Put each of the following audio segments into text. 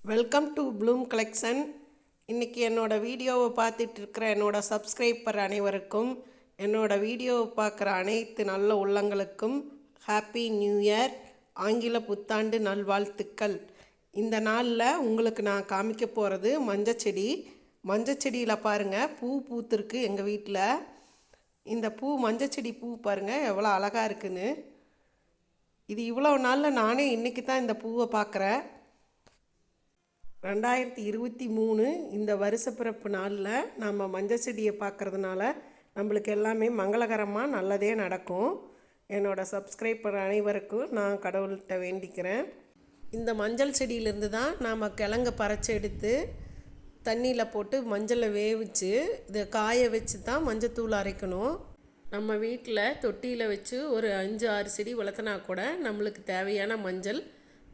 Welcome to Bloom collection. இன்றைக்கி என்னோடய வீடியோவை பார்த்துட்டு இருக்கிற என்னோடய சப்ஸ்கிரைபர் அனைவருக்கும், என்னோடய வீடியோவை பார்க்குற அனைத்து நல்ல உள்ளங்களுக்கும் ஹாப்பி நியூ இயர், ஆங்கில புத்தாண்டு நல்வாழ்த்துக்கள். இந்த நாளில் உங்களுக்கு நான் காமிக்க போகிறது மஞ்சச்செடி. மஞ்சச்செடியில் பாருங்கள், பூ பூத்துருக்கு எங்கள் வீட்டில். இந்த மஞ்சச்செடி பூ பாருங்கள் எவ்வளோ அழகாக இருக்குன்னு. இது இவ்வளோ நாளில் நானே இன்றைக்கி தான் இந்த பூவை பார்க்குறேன். 2023 இந்த வருஷ பிறப்பு நாளில் நம்ம மஞ்சள் செடியை பார்க்குறதுனால நம்மளுக்கு எல்லாமே மங்களகரமாக நல்லதே நடக்கும். என்னோடய சப்ஸ்கிரைபர் அனைவருக்கும் நான் கடவுள்கிட்ட வேண்டிக்கிறேன். இந்த மஞ்சள் செடியிலேருந்து தான் நாம் கிழங்க பறிச்சு எடுத்து தண்ணியில் போட்டு மஞ்சளை வேவிச்சு இதை காய வச்சு தான் மஞ்சத்தூள் அரைக்கணும். நம்ம வீட்டில் தொட்டியில் வச்சு ஒரு 5-6 செடி வளர்த்தினா கூட நம்மளுக்கு தேவையான மஞ்சள்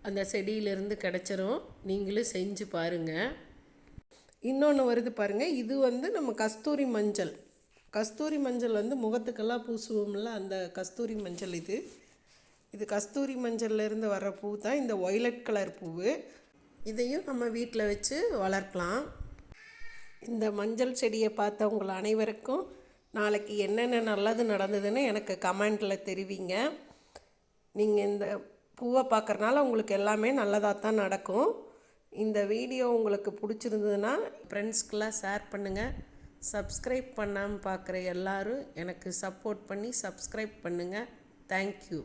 அந்த செடியிலேருந்து கிடச்சிரும். நீங்களும் செஞ்சு பாருங்கள். இன்னொன்று வருது பாருங்கள், இது நம்ம கஸ்தூரி மஞ்சள். கஸ்தூரி மஞ்சள் முகத்துக்கெல்லாம் பூசுவோம்ல, அந்த கஸ்தூரி மஞ்சள் இது கஸ்தூரி மஞ்சள்லேருந்து வர்ற பூ தான் இந்த ஒய்லட் கலர் பூவு. இதையும் நம்ம வீட்டில் வச்சு வளர்க்கலாம். இந்த மஞ்சள் செடியை பார்த்த உங்கள் அனைவருக்கும் நாளைக்கு என்னென்ன நல்லது நடந்ததுன்னு எனக்கு கமெண்டில் தெரிவிங்க. நீங்கள் இந்த பூவை பார்க்குறனால உங்களுக்கு எல்லாமே நல்லதாக தான் நடக்கும். இந்த வீடியோ உங்களுக்கு பிடிச்சிருந்ததுன்னா ஃப்ரெண்ட்ஸ்க்கெலாம் ஷேர் பண்ணுங்கள். சப்ஸ்கிரைப் பண்ணாமல் பார்க்குற எல்லோரும் எனக்கு சப்போர்ட் பண்ணி சப்ஸ்கிரைப் பண்ணுங்கள். தேங்க்யூ.